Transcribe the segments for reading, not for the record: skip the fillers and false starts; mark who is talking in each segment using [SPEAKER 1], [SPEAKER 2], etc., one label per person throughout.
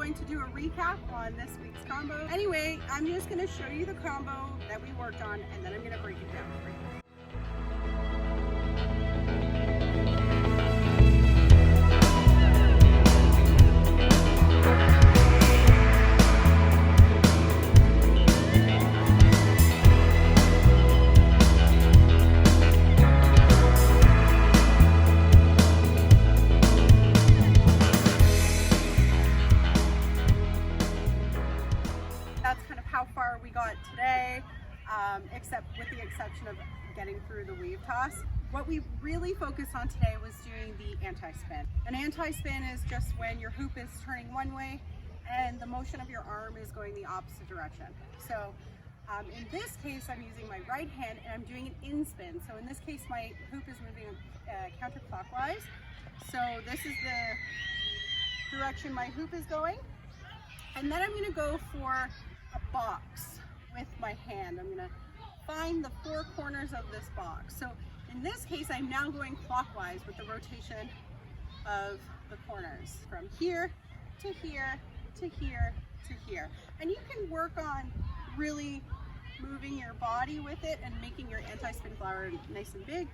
[SPEAKER 1] going to do a recap on this week's combo. Anyway, I'm just going to show you the combo that we worked on, and then I'm going to break it down for you. That's kind of how far we got today, except with the exception of getting through the weave toss. What we really focused on today was doing the anti-spin. An anti-spin is just when your hoop is turning one way and the motion of your arm is going the opposite direction. So in this case, I'm using my right hand and I'm doing an in-spin. So in this case, my hoop is moving counterclockwise. So this is the direction my hoop is going. And then I'm going to go for a box with my hand. I'm going to find the four corners of this box. So in this case, I'm now going clockwise with the rotation of the corners from here to here to here to here. And you can work on really moving your body with it and making your anti-spin flower nice and big.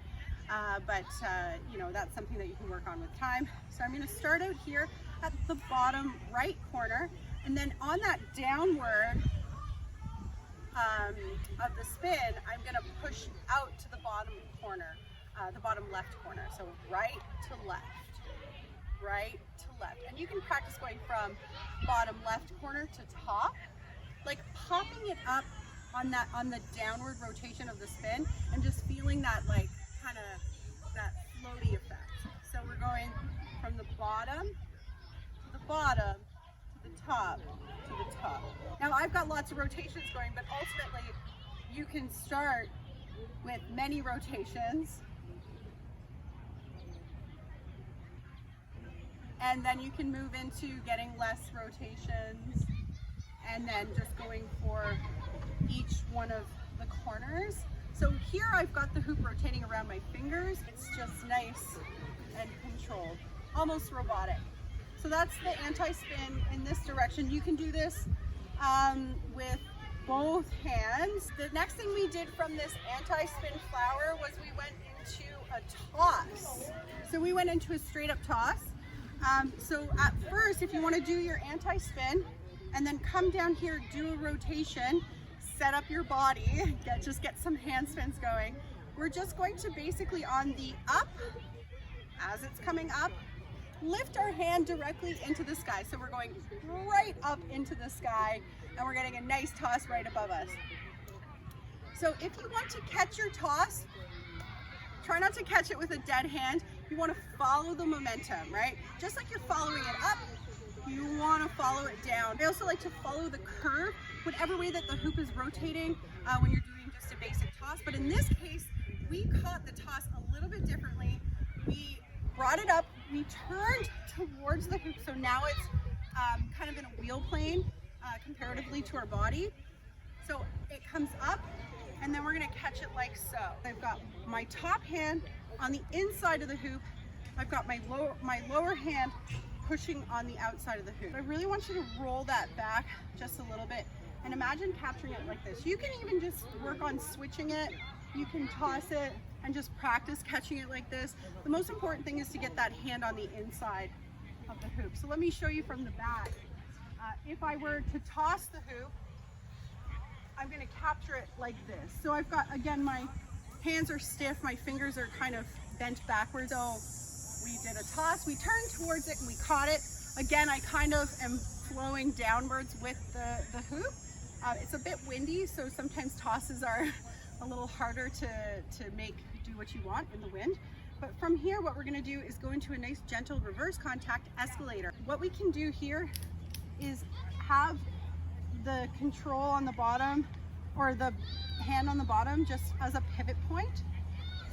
[SPEAKER 1] You know, that's something that you can work on with time. So I'm going to start out here at the bottom right corner, and then on that downward of the spin, I'm going to push out to the bottom corner, the bottom left corner. So right to left, right to left. And you can practice going from bottom left corner to top, like popping it up on the downward rotation of the spin and just feeling that like kind of that floaty effect. So we're going from the bottom to the bottom to the top to the top. Now I've got lots of rotations going, but ultimately you can start with many rotations and then you can move into getting less rotations and then just going for each one of the corners. So here I've got the hoop rotating around my fingers. It's just nice and controlled, almost robotic. So that's the anti-spin in this direction. You can do this with both hands. The next thing we did from this anti-spin flower was we went into a toss. So we went into a straight up toss. So at first, if you want to do your anti-spin and then come down here, do a rotation, set up your body, just get some hand spins going. We're just going to basically on the up, as it's coming up, lift our hand directly into the sky. So we're going right up into the sky and we're getting a nice toss right above us. So if you want to catch your toss, try not to catch it with a dead hand. You want to follow the momentum, right? Just like you're following it up, you want to follow it down. I also like to follow the curve, whatever way that the hoop is rotating when you're doing just a basic toss. But in this case, we caught the toss a little bit differently. We brought it up, we turned towards the hoop, so now it's kind of in a wheel plane comparatively to our body. So it comes up, and then we're gonna catch it like so. I've got my top hand on the inside of the hoop. I've got my lower hand pushing on the outside of the hoop. I really want you to roll that back just a little bit and imagine capturing it like this. You can even just work on switching it. You can toss it and just practice catching it like this. The most important thing is to get that hand on the inside of the hoop. So let me show you from the back. If I were to toss the hoop, I'm going to capture it like this. So I've got, again, my hands are stiff, my fingers are kind of bent backwards. So we did a toss, we turned towards it and we caught it. Again, I kind of am flowing downwards with the hoop. It's a bit windy, so sometimes tosses are a little harder to do what you want in the wind. But from here, what we're gonna do is go into a nice gentle reverse contact escalator. What we can do here is have the control on the bottom or the hand on the bottom just as a pivot point.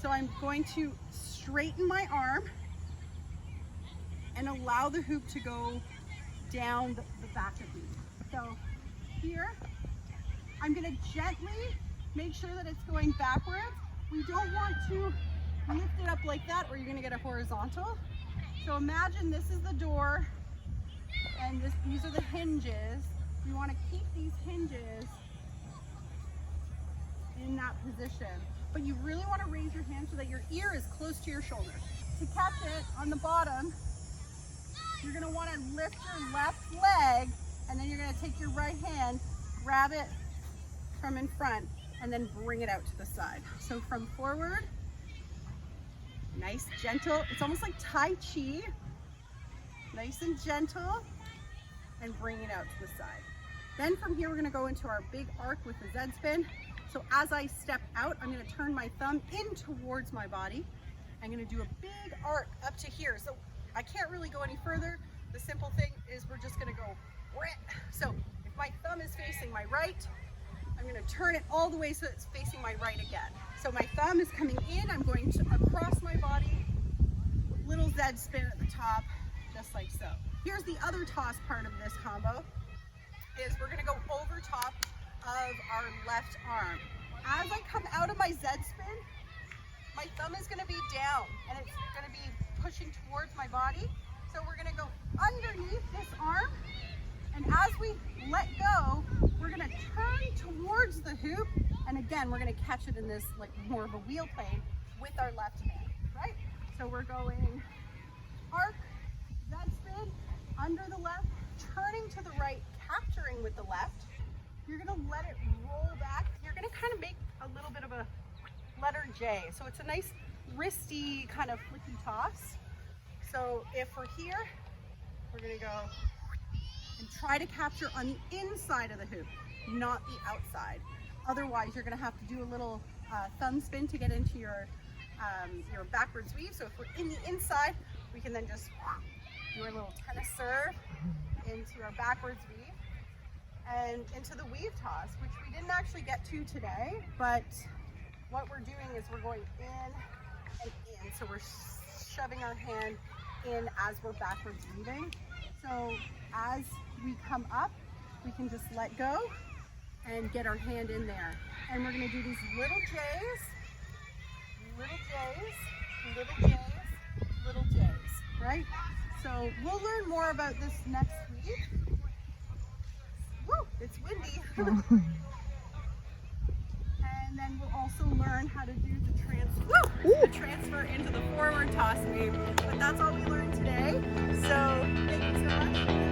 [SPEAKER 1] So I'm going to straighten my arm and allow the hoop to go down the back of me. So here, I'm gonna gently make sure that it's going backwards. We don't want to lift it up like that or you're gonna get a horizontal. So imagine this is the door And these are the hinges. You want to keep these hinges in that position. But you really want to raise your hand so that your ear is close to your shoulder. To catch it on the bottom, you're going to want to lift your left leg, and then you're going to take your right hand, grab it from in front, and then bring it out to the side. So from forward, nice, gentle. It's almost like Tai Chi. Nice and gentle, and bring it out to the side. Then from here, we're going to go into our big arc with the Z spin. So as I step out, I'm going to turn my thumb in towards my body. I'm going to do a big arc up to here. So I can't really go any further. The simple thing is we're just going to go. So if my thumb is facing my right, I'm going to turn it all the way so it's facing my right again. So my thumb is coming in. I'm going to across my body, little Z spin at the top, just like so. Here's the other toss part of this combo, is we're going to go over top of our left arm. As I come out of my Z spin, my thumb is going to be down and it's going to be pushing towards my body. So we're going to go underneath this arm, and as we let go, we're going to turn towards the hoop, and again we're going to catch it in this like more of a wheel plane with our left hand, right? So we're going arc, Z spin, under the left, turning to the right, capturing with the left. You're going to let it roll back. You're going to kind of make a little bit of a letter J. So it's a nice wristy kind of flicky toss. So if we're here, we're going to go and try to capture on the inside of the hoop, not the outside. Otherwise, you're going to have to do a little thumb spin to get into your backwards weave. So if we're in the inside, we can then just do a little tennis serve into our backwards weave and into the weave toss, which we didn't actually get to today, but what we're doing is we're going in and in. So we're shoving our hand in as we're backwards weaving. So as we come up, we can just let go and get our hand in there. And we're going to do these little J's, little J's, little J's, little J's, right? So we'll learn more about this next week. Woo, it's windy. And then we'll also learn how to do the transfer into the forward toss weave. But that's all we learned today. So thank you so much.